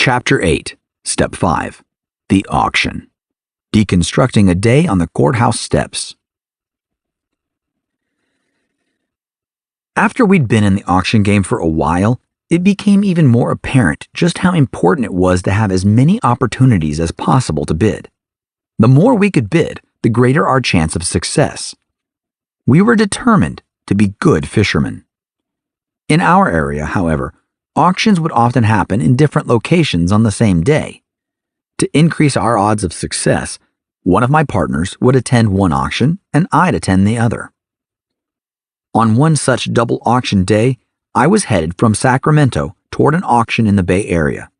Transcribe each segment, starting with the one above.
Chapter 8, Step 5, The Auction. Deconstructing a Day on the Courthouse Steps. After we'd been in the auction game for a while, it became even more apparent just how important it was to have as many opportunities as possible to bid. The more we could bid, the greater our chance of success. We were determined to be good fishermen. In our area, however, auctions would often happen in different locations on the same day. To increase our odds of success, one of my partners would attend one auction and I'd attend the other. On one such double auction day, I was headed from Sacramento toward an auction in the Bay Area.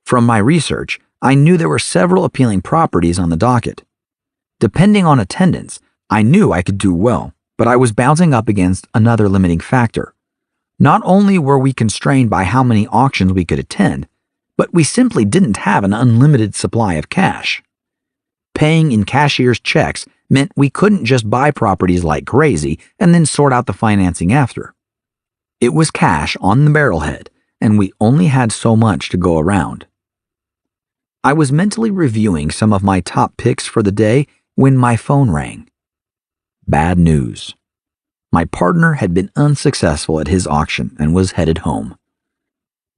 From my research, I knew there were several appealing properties on the docket. Depending on attendance, I knew I could do well, but I was bouncing up against another limiting factor. Not only were we constrained by how many auctions we could attend, but we simply didn't have an unlimited supply of cash. Paying in cashier's checks meant we couldn't just buy properties like crazy and then sort out the financing after. It was cash on the barrelhead, and we only had so much to go around. I was mentally reviewing some of my top picks for the day when my phone rang. Bad news. My partner had been unsuccessful at his auction and was headed home.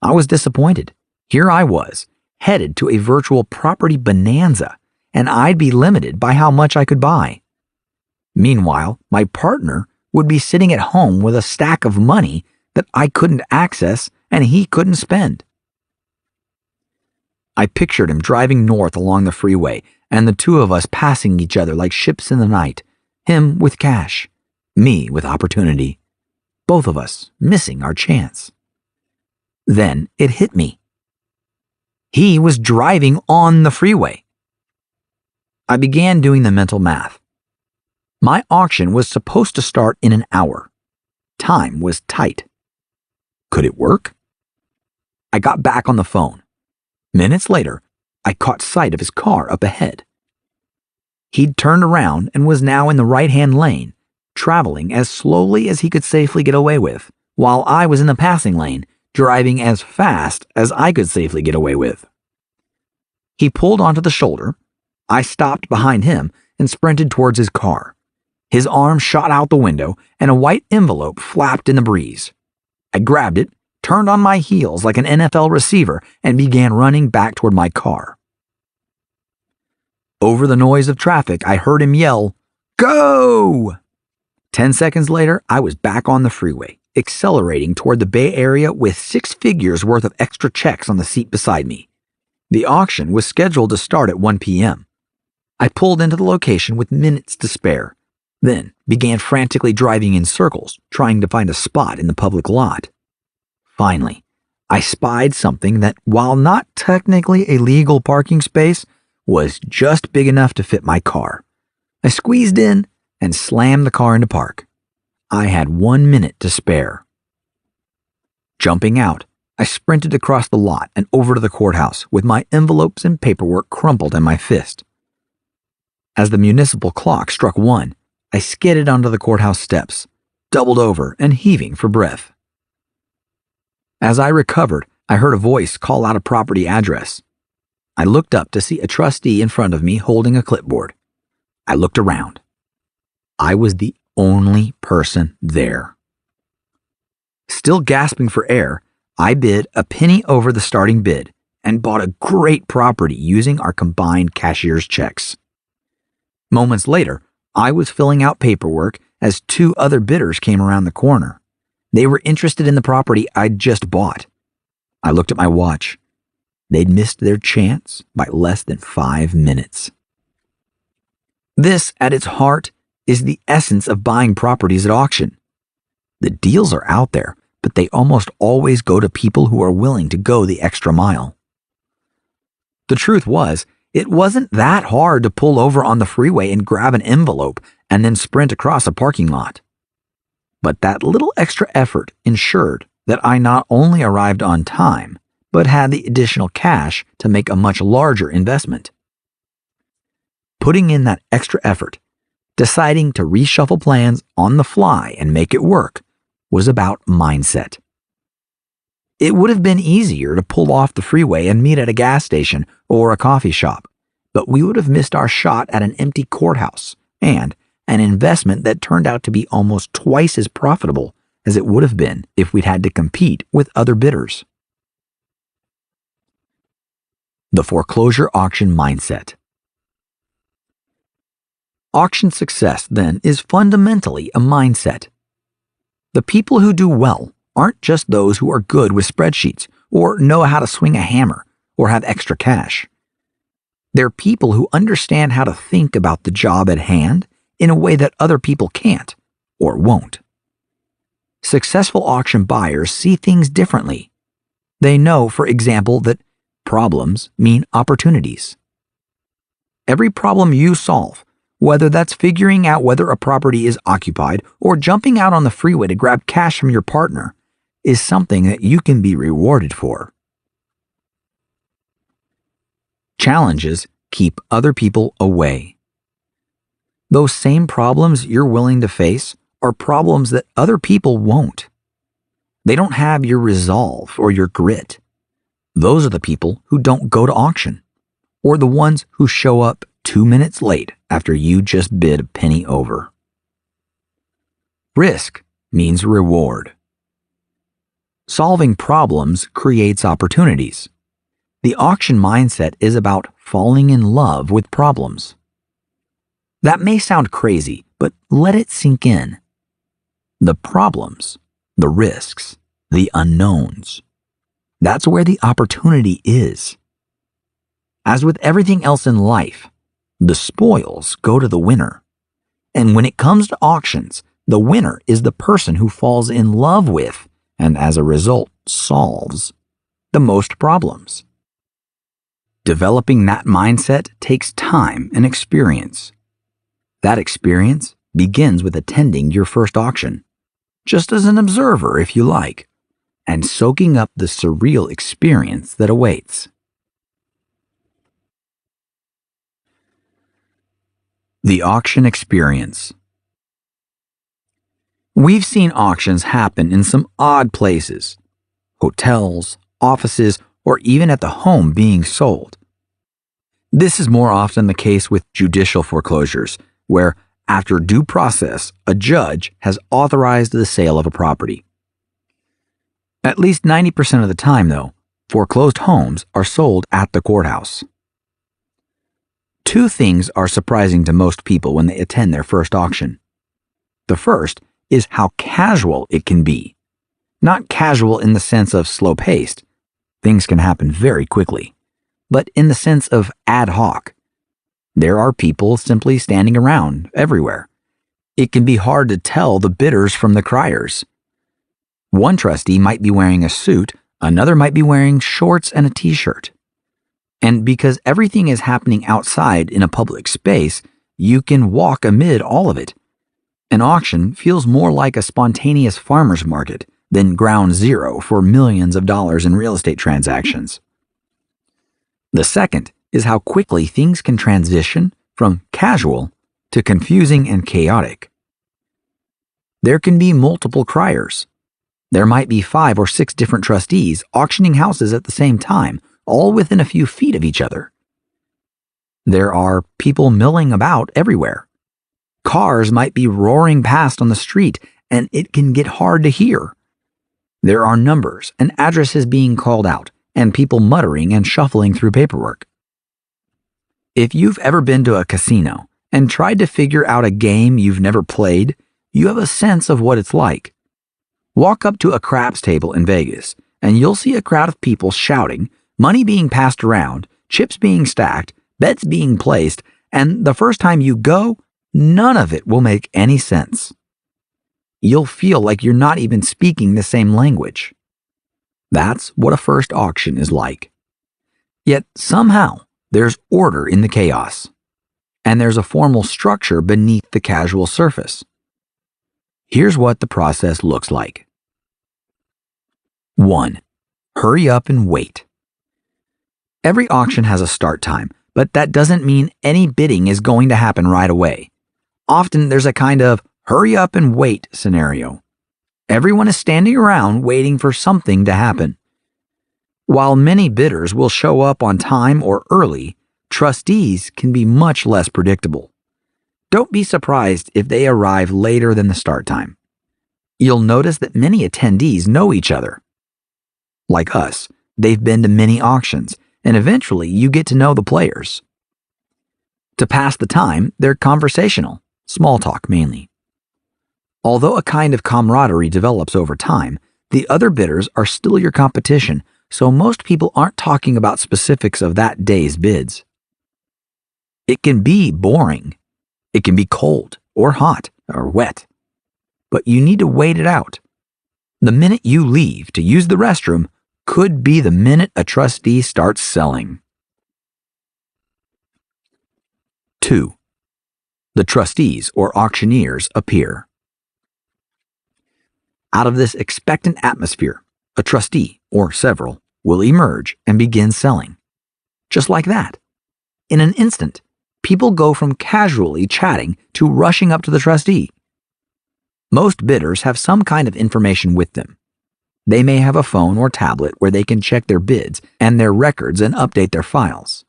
I was disappointed. Here I was, headed to a virtual property bonanza, and I'd be limited by how much I could buy. Meanwhile, my partner would be sitting at home with a stack of money that I couldn't access and he couldn't spend. I pictured him driving north along the freeway and the two of us passing each other like ships in the night, him with cash, me with opportunity, both of us missing our chance. Then it hit me. He was driving on the freeway. I began doing the mental math. My auction was supposed to start in an hour. Time was tight. Could it work? I got back on the phone. Minutes later, I caught sight of his car up ahead. He'd turned around and was now in the right-hand lane, traveling as slowly as he could safely get away with, while I was in the passing lane, driving as fast as I could safely get away with. He pulled onto the shoulder. I stopped behind him and sprinted towards his car. His arm shot out the window and a white envelope flapped in the breeze. I grabbed it, turned on my heels like an NFL receiver, and began running back toward my car. Over the noise of traffic, I heard him yell, "Go!" 10 seconds later, I was back on the freeway, accelerating toward the Bay Area with 6 figures worth of extra checks on the seat beside me. The auction was scheduled to start at 1 p.m. I pulled into the location with minutes to spare, then began frantically driving in circles, trying to find a spot in the public lot. Finally, I spied something that, while not technically a legal parking space, was just big enough to fit my car. I squeezed in and slammed the car into park. I had 1 minute to spare. Jumping out, I sprinted across the lot and over to the courthouse with my envelopes and paperwork crumpled in my fist. As the municipal clock struck 1, I skidded onto the courthouse steps, doubled over and heaving for breath. As I recovered, I heard a voice call out a property address. I looked up to see a trustee in front of me holding a clipboard. I looked around. I was the only person there. Still gasping for air, I bid a penny over the starting bid and bought a great property using our combined cashier's checks. Moments later, I was filling out paperwork as 2 other bidders came around the corner. They were interested in the property I'd just bought. I looked at my watch. They'd missed their chance by less than 5 minutes. This, at its heart, is the essence of buying properties at auction. The deals are out there, but they almost always go to people who are willing to go the extra mile. The truth was, it wasn't that hard to pull over on the freeway and grab an envelope and then sprint across a parking lot. But that little extra effort ensured that I not only arrived on time, but had the additional cash to make a much larger investment. Putting in that extra effort, deciding to reshuffle plans on the fly and make it work, was about mindset. It would have been easier to pull off the freeway and meet at a gas station or a coffee shop, but we would have missed our shot at an empty courthouse and an investment that turned out to be almost twice as profitable as it would have been if we'd had to compete with other bidders. The foreclosure auction mindset. Auction success, then, is fundamentally a mindset. The people who do well aren't just those who are good with spreadsheets or know how to swing a hammer or have extra cash. They're people who understand how to think about the job at hand in a way that other people can't or won't. Successful auction buyers see things differently. They know, for example, that problems mean opportunities. Every problem you solve, whether that's figuring out whether a property is occupied or jumping out on the freeway to grab cash from your partner, is something that you can be rewarded for. Challenges keep other people away. Those same problems you're willing to face are problems that other people won't. They don't have your resolve or your grit. Those are the people who don't go to auction, or the ones who show up 2 minutes late after you just bid a penny over. Risk means reward. Solving problems creates opportunities. The auction mindset is about falling in love with problems. That may sound crazy, but let it sink in. The problems, the risks, the unknowns. That's where the opportunity is. As with everything else in life, the spoils go to the winner. And when it comes to auctions, the winner is the person who falls in love with, and as a result, solves the most problems. Developing that mindset takes time and experience. That experience begins with attending your first auction, just as an observer if you like, and soaking up the surreal experience that awaits. The auction experience. We've seen auctions happen in some odd places: hotels, offices, or even at the home being sold. This is more often the case with judicial foreclosures, where, after due process, a judge has authorized the sale of a property. At least 90% of the time, though, foreclosed homes are sold at the courthouse. Two things are surprising to most people when they attend their first auction. The first is how casual it can be. Not casual in the sense of slow-paced. Things can happen very quickly. But in the sense of ad hoc. There are people simply standing around everywhere. It can be hard to tell the bidders from the criers. One trustee might be wearing a suit, another might be wearing shorts and a t-shirt. And because everything is happening outside in a public space, you can walk amid all of it. An auction feels more like a spontaneous farmer's market than ground zero for millions of dollars in real estate transactions. The second is how quickly things can transition from casual to confusing and chaotic. There can be multiple criers. There might be 5 or 6 different trustees auctioning houses at the same time, all within a few feet of each other. There are people milling about everywhere. Cars might be roaring past on the street, and it can get hard to hear. There are numbers and addresses being called out, and people muttering and shuffling through paperwork. If you've ever been to a casino and tried to figure out a game you've never played, you have a sense of what it's like. Walk up to a craps table in Vegas, and you'll see a crowd of people shouting, money being passed around, chips being stacked, bets being placed, and the first time you go, none of it will make any sense. You'll feel like you're not even speaking the same language. That's what a first auction is like. Yet somehow, there's order in the chaos, and there's a formal structure beneath the casual surface. Here's what the process looks like. 1. Hurry up and wait. Every auction has a start time, but that doesn't mean any bidding is going to happen right away. Often there's a kind of hurry up and wait scenario. Everyone is standing around waiting for something to happen, While many bidders will show up on time or early, trustees can be much less predictable. Don't be surprised if they arrive later than the start time. You'll notice that many attendees know each other. Like us, they've been to many auctions, and eventually you get to know the players. To pass the time, they're conversational, small talk mainly. Although a kind of camaraderie develops over time, the other bidders are still your competition, so most people aren't talking about specifics of that day's bids. It can be boring. It can be cold or hot or wet. But you need to wait it out. The minute you leave to use the restroom could be the minute a trustee starts selling. 2. The trustees or auctioneers appear. Out of this expectant atmosphere, a trustee, or several, will emerge and begin selling. Just like that. In an instant, people go from casually chatting to rushing up to the trustee. Most bidders have some kind of information with them. They may have a phone or tablet where they can check their bids and their records and update their files.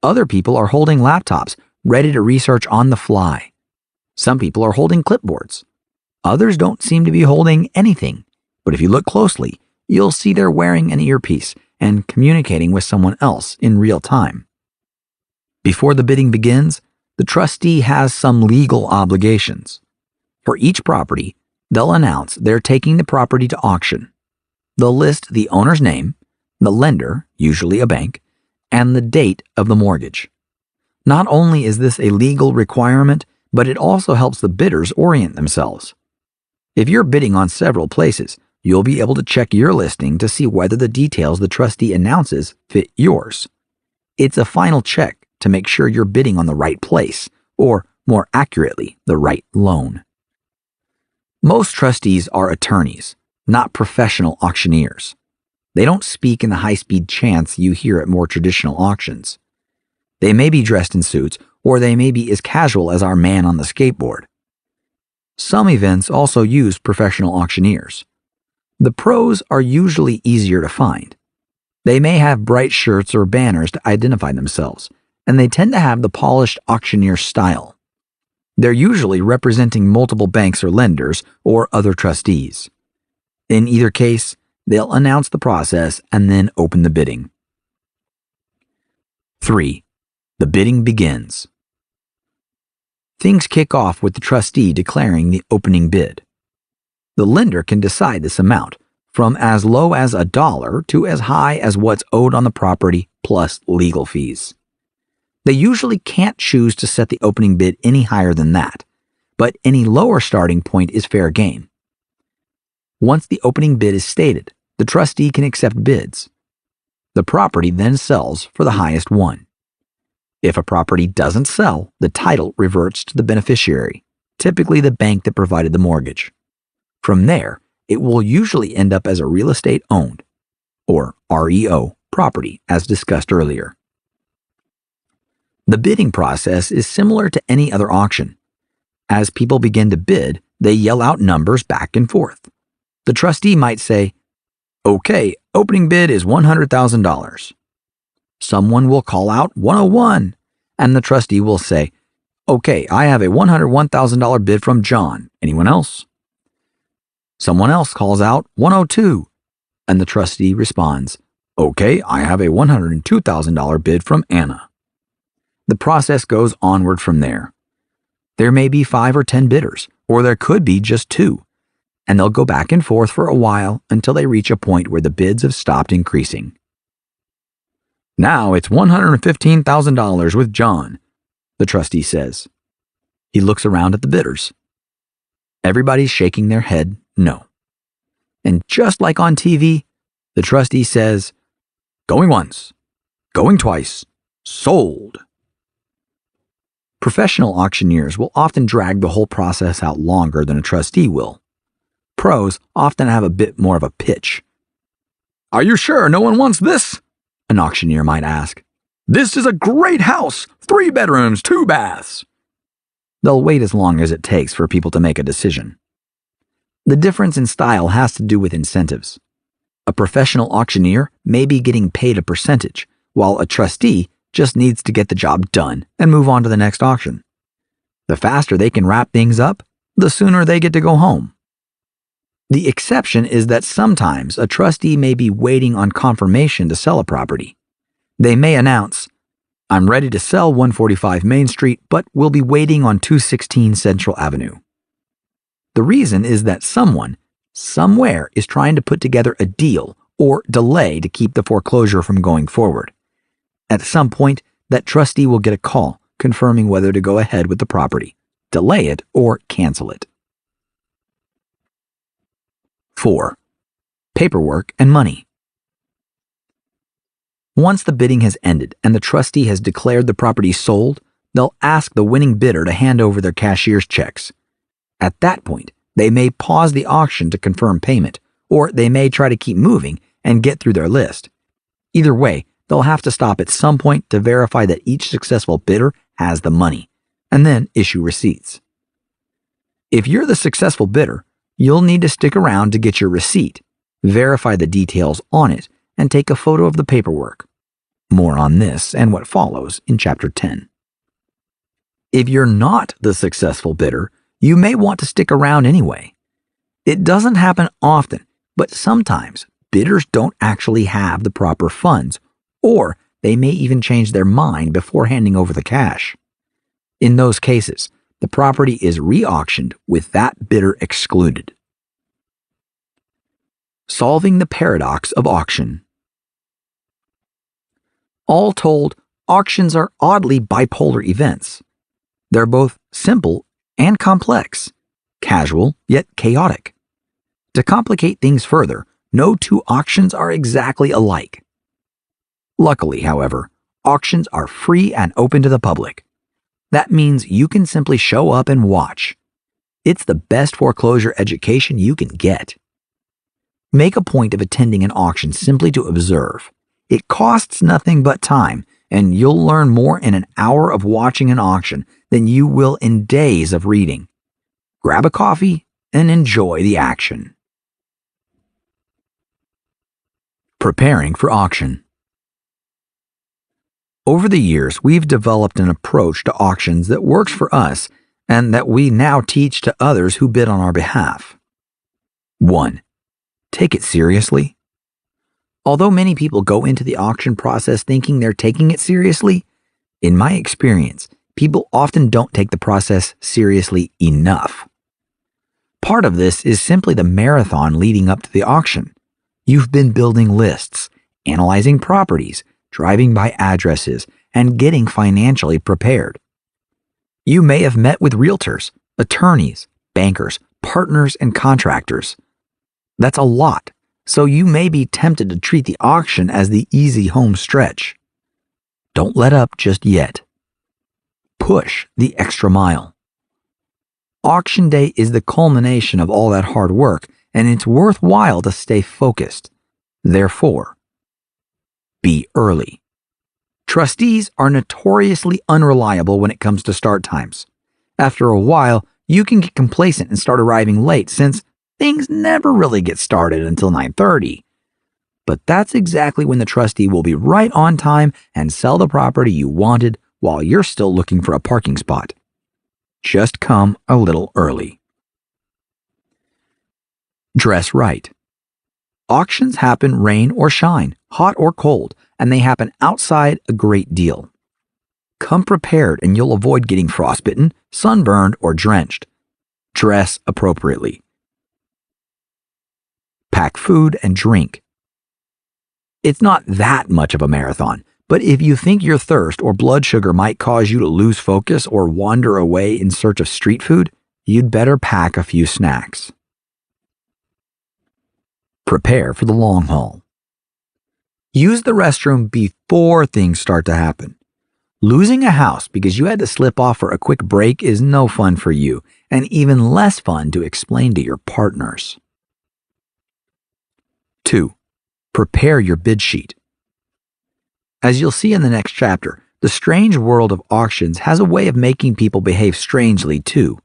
Other people are holding laptops, ready to research on the fly. Some people are holding clipboards. Others don't seem to be holding anything, but if you look closely, you'll see they're wearing an earpiece and communicating with someone else in real time. Before the bidding begins, the trustee has some legal obligations. For each property, they'll announce they're taking the property to auction. They'll list the owner's name, the lender, usually a bank, and the date of the mortgage. Not only is this a legal requirement, but it also helps the bidders orient themselves. If you're bidding on several places, you'll be able to check your listing to see whether the details the trustee announces fit yours. It's a final check to make sure you're bidding on the right place, or more accurately, the right loan. Most trustees are attorneys, not professional auctioneers. They don't speak in the high-speed chants you hear at more traditional auctions. They may be dressed in suits, or they may be as casual as our man on the skateboard. Some events also use professional auctioneers. The pros are usually easier to find. They may have bright shirts or banners to identify themselves, and they tend to have the polished auctioneer style. They're usually representing multiple banks or lenders or other trustees. In either case, they'll announce the process and then open the bidding. 3. The bidding begins. Things kick off with the trustee declaring the opening bid. The lender can decide this amount, from as low as $1 to as high as what's owed on the property plus legal fees. They usually can't choose to set the opening bid any higher than that, but any lower starting point is fair game. Once the opening bid is stated, the trustee can accept bids. The property then sells for the highest one. If a property doesn't sell, the title reverts to the beneficiary, typically the bank that provided the mortgage. From there, it will usually end up as a real estate owned, or REO, property, as discussed earlier. The bidding process is similar to any other auction. As people begin to bid, they yell out numbers back and forth. The trustee might say, "Okay, opening bid is $100,000. Someone will call out 101, and the trustee will say, "Okay, I have a $101,000 bid from John. Anyone else?" Someone else calls out 102, and the trustee responds, "Okay, I have a $102,000 bid from Anna." The process goes onward from there. There may be 5 or 10 bidders, or there could be just 2, and they'll go back and forth for a while until they reach a point where the bids have stopped increasing. "Now it's $115,000 with John," the trustee says. He looks around at the bidders. Everybody's shaking their head no. And just like on TV, the trustee says, "Going once, going twice, sold." Professional auctioneers will often drag the whole process out longer than a trustee will. Pros often have a bit more of a pitch. "Are you sure no one wants this?" an auctioneer might ask. "This is a great house, 3 bedrooms, 2 baths." They'll wait as long as it takes for people to make a decision. The difference in style has to do with incentives. A professional auctioneer may be getting paid a percentage, while a trustee just needs to get the job done and move on to the next auction. The faster they can wrap things up, the sooner they get to go home. The exception is that sometimes a trustee may be waiting on confirmation to sell a property. They may announce, "I'm ready to sell 145 Main Street, but we'll be waiting on 216 Central Avenue." The reason is that someone, somewhere, is trying to put together a deal or delay to keep the foreclosure from going forward. At some point, that trustee will get a call confirming whether to go ahead with the property, delay it, or cancel it. 4. Paperwork and money. Once the bidding has ended and the trustee has declared the property sold, they'll ask the winning bidder to hand over their cashier's checks. At that point, they may pause the auction to confirm payment, or they may try to keep moving and get through their list. Either way, they'll have to stop at some point to verify that each successful bidder has the money, and then issue receipts. If you're the successful bidder, you'll need to stick around to get your receipt, verify the details on it, and take a photo of the paperwork. More on this and what follows in Chapter 10. If you're not the successful bidder, you may want to stick around anyway. It doesn't happen often, but sometimes bidders don't actually have the proper funds, or they may even change their mind before handing over the cash. In those cases, the property is re-auctioned with that bidder excluded. Solving the paradox of auction. All told, auctions are oddly bipolar events. They're both simple and complex, casual yet chaotic. To complicate things further, no two auctions are exactly alike. Luckily, however, auctions are free and open to the public. That means you can simply show up and watch. It's the best foreclosure education you can get. Make a point of attending an auction simply to observe. It costs nothing but time, and you'll learn more in an hour of watching an auction than you will in days of reading. Grab a coffee and enjoy the action. Preparing for auction. Over the years, we've developed an approach to auctions that works for us and that we now teach to others who bid on our behalf. 1. Take it seriously. Although many people go into the auction process thinking they're taking it seriously, in my experience, people often don't take the process seriously enough. Part of this is simply the marathon leading up to the auction. You've been building lists, analyzing properties, driving by addresses, and getting financially prepared. You may have met with realtors, attorneys, bankers, partners, and contractors. That's a lot, so you may be tempted to treat the auction as the easy home stretch. Don't let up just yet. Push the extra mile. Auction day is the culmination of all that hard work, and it's worthwhile to stay focused. Therefore, be early. Trustees are notoriously unreliable when it comes to start times. After a while, you can get complacent and start arriving late since things never really get started until 9:30. But that's exactly when the trustee will be right on time and sell the property you wanted while you're still looking for a parking spot. Just come a little early. Dress right. Auctions happen rain or shine, hot or cold, and they happen outside a great deal. Come prepared and you'll avoid getting frostbitten, sunburned, or drenched. Dress appropriately. Pack food and drink. It's not that much of a marathon, but if you think your thirst or blood sugar might cause you to lose focus or wander away in search of street food, you'd better pack a few snacks. Prepare for the long haul. Use the restroom before things start to happen. Losing a house because you had to slip off for a quick break is no fun for you, and even less fun to explain to your partners. 2. Prepare your bid sheet. As you'll see in the next chapter, the strange world of auctions has a way of making people behave strangely too.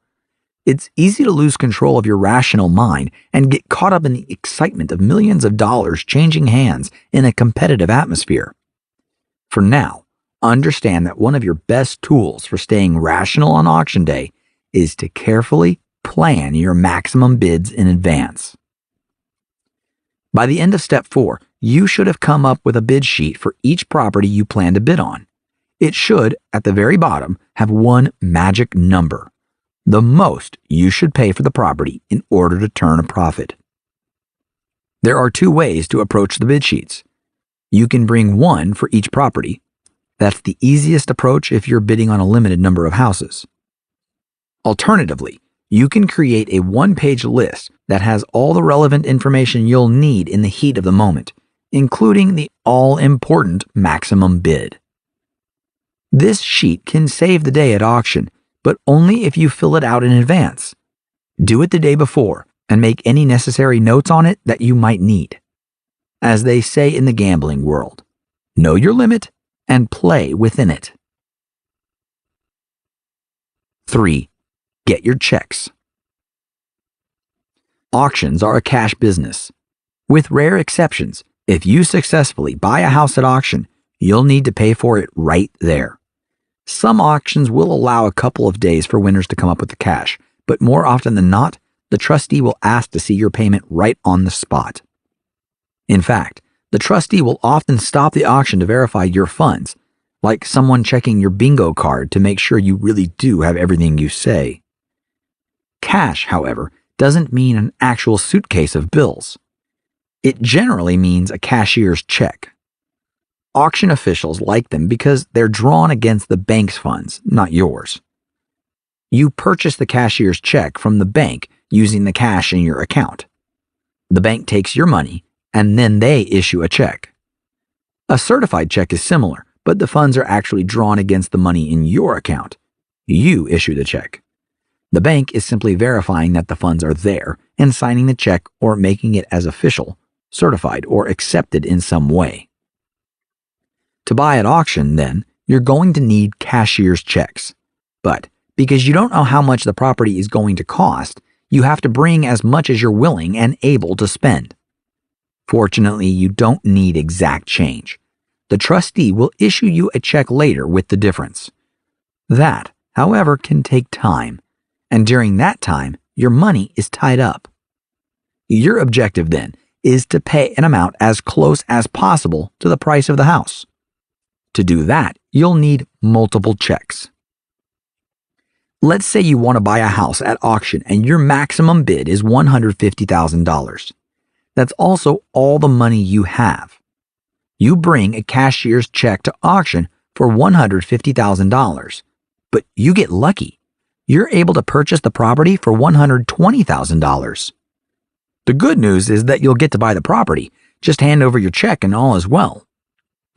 It's easy to lose control of your rational mind and get caught up in the excitement of millions of dollars changing hands in a competitive atmosphere. For now, understand that one of your best tools for staying rational on auction day is to carefully plan your maximum bids in advance. By the end of step 4, you should have come up with a bid sheet for each property you plan to bid on. It should, at the very bottom, have one magic number, the most you should pay for the property in order to turn a profit. There are 2 ways to approach the bid sheets. You can bring one for each property. That's the easiest approach if you're bidding on a limited number of houses. Alternatively, you can create a 1-page list that has all the relevant information you'll need in the heat of the moment, including the all-important maximum bid. This sheet can save the day at auction, but only if you fill it out in advance. Do it the day before and make any necessary notes on it that you might need. As they say in the gambling world, know your limit and play within it. 3. Get your checks. Auctions are a cash business. With rare exceptions, if you successfully buy a house at auction, you'll need to pay for it right there. Some auctions will allow a couple of days for winners to come up with the cash, but more often than not, the trustee will ask to see your payment right on the spot. In fact, the trustee will often stop the auction to verify your funds, like someone checking your bingo card to make sure you really do have everything you say. Cash, however, doesn't mean an actual suitcase of bills. It generally means a cashier's check. Auction officials like them because they're drawn against the bank's funds, not yours. You purchase the cashier's check from the bank using the cash in your account. The bank takes your money, and then they issue a check. A certified check is similar, but the funds are actually drawn against the money in your account. You issue the check. The bank is simply verifying that the funds are there and signing the check or making it as official, certified, or accepted in some way. To buy at auction, then, you're going to need cashier's checks. But because you don't know how much the property is going to cost, you have to bring as much as you're willing and able to spend. Fortunately, you don't need exact change. The trustee will issue you a check later with the difference. That, however, can take time, and during that time, your money is tied up. Your objective, then, is to pay an amount as close as possible to the price of the house. To do that, you'll need multiple checks. Let's say you want to buy a house at auction and your maximum bid is $150,000. That's also all the money you have. You bring a cashier's check to auction for $150,000, but you get lucky. You're able to purchase the property for $120,000. The good news is that you'll get to buy the property. Just hand over your check and all is well.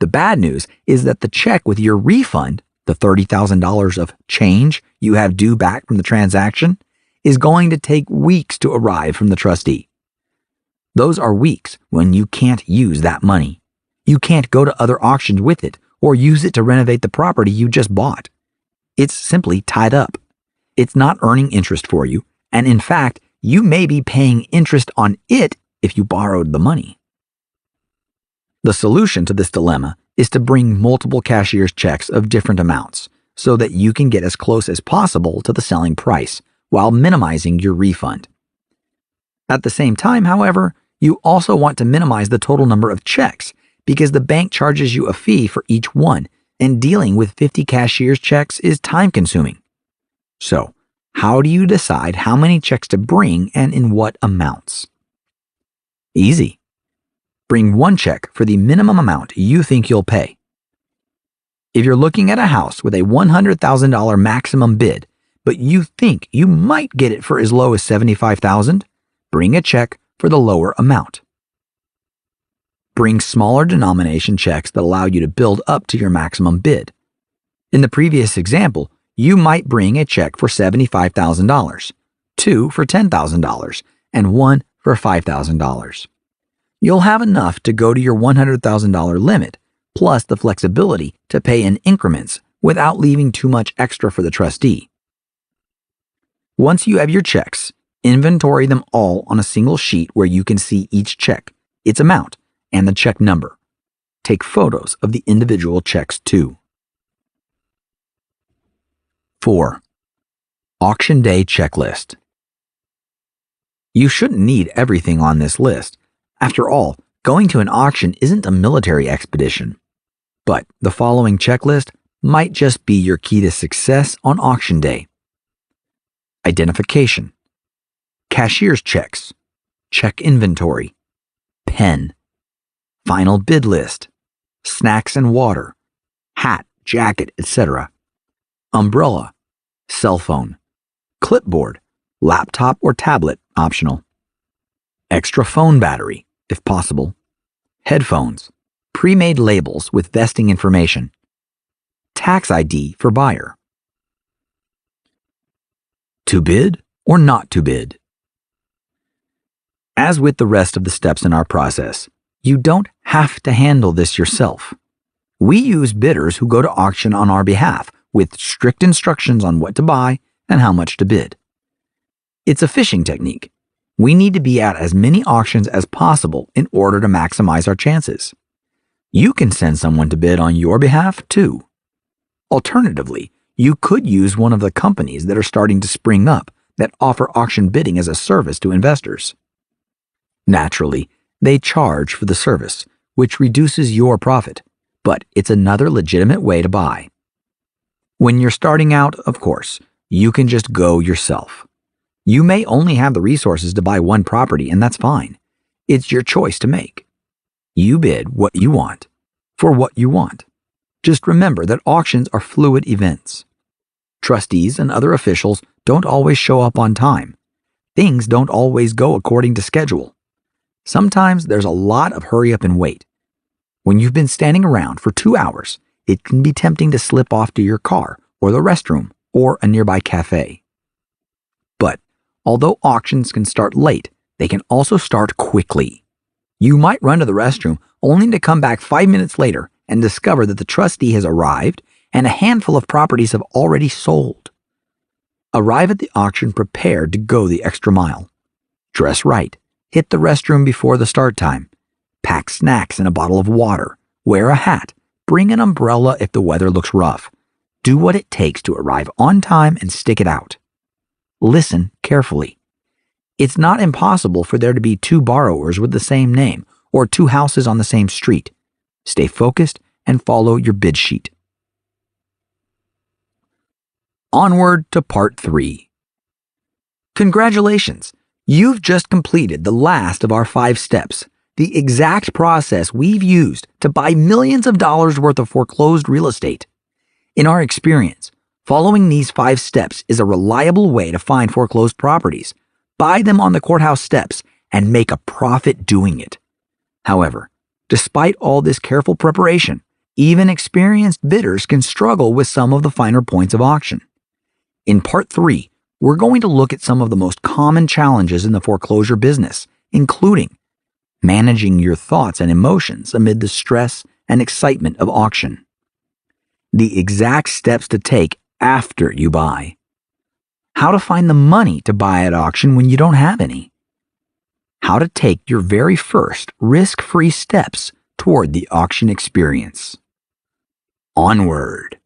The bad news is that the check with your refund, the $30,000 of change you have due back from the transaction, is going to take weeks to arrive from the trustee. Those are weeks when you can't use that money. You can't go to other auctions with it or use it to renovate the property you just bought. It's simply tied up. It's not earning interest for you, and in fact, you may be paying interest on it if you borrowed the money. The solution to this dilemma is to bring multiple cashier's checks of different amounts so that you can get as close as possible to the selling price while minimizing your refund. At the same time, however, you also want to minimize the total number of checks because the bank charges you a fee for each one, and dealing with 50 cashier's checks is time-consuming. So, how do you decide how many checks to bring and in what amounts? Easy. Bring one check for the minimum amount you think you'll pay. If you're looking at a house with a $100,000 maximum bid, but you think you might get it for as low as $75,000, bring a check for the lower amount. Bring smaller denomination checks that allow you to build up to your maximum bid. In the previous example, you might bring a check for $75,000, 2 for $10,000, and 1 for $5,000. You'll have enough to go to your $100,000 limit, plus the flexibility to pay in increments without leaving too much extra for the trustee. Once you have your checks, inventory them all on a single sheet where you can see each check, its amount, and the check number. Take photos of the individual checks too. 4. Auction Day Checklist. You shouldn't need everything on this list. After all, going to an auction isn't a military expedition. But the following checklist might just be your key to success on auction day. Identification, cashier's checks, check inventory, pen, final bid list, snacks and water, hat, jacket, etc., umbrella, cell phone, clipboard, laptop or tablet optional, extra phone battery if possible, headphones, pre-made labels with vesting information, tax ID for buyer. To bid or not to bid? As with the rest of the steps in our process, you don't have to handle this yourself. We use bidders who go to auction on our behalf with strict instructions on what to buy and how much to bid. It's a fishing technique. We need to be at as many auctions as possible in order to maximize our chances. You can send someone to bid on your behalf too. Alternatively, you could use one of the companies that are starting to spring up that offer auction bidding as a service to investors. Naturally, they charge for the service, which reduces your profit, but it's another legitimate way to buy. When you're starting out, of course, you can just go yourself. You may only have the resources to buy one property, and that's fine. It's your choice to make. You bid what you want, for what you want. Just remember that auctions are fluid events. Trustees and other officials don't always show up on time. Things don't always go according to schedule. Sometimes there's a lot of hurry up and wait. When you've been standing around for 2 hours, it can be tempting to slip off to your car or the restroom or a nearby cafe. But although auctions can start late, they can also start quickly. You might run to the restroom only to come back 5 minutes later and discover that the trustee has arrived and a handful of properties have already sold. Arrive at the auction prepared to go the extra mile. Dress right. Hit the restroom before the start time. Pack snacks and a bottle of water. Wear a hat. Bring an umbrella if the weather looks rough. Do what it takes to arrive on time and stick it out. Listen carefully. It's not impossible for there to be 2 borrowers with the same name or 2 houses on the same street. Stay focused and follow your bid sheet. Onward to part 3. Congratulations! You've just completed the last of our 5 steps, the exact process we've used to buy millions of dollars worth of foreclosed real estate. In our experience, following these 5 steps is a reliable way to find foreclosed properties, buy them on the courthouse steps, and make a profit doing it. However, despite all this careful preparation, even experienced bidders can struggle with some of the finer points of auction. In part 3, we're going to look at some of the most common challenges in the foreclosure business, including managing your thoughts and emotions amid the stress and excitement of auction, the exact steps to take after you buy, how to find the money to buy at auction when you don't have any, how to take your very first risk-free steps toward the auction experience. Onward!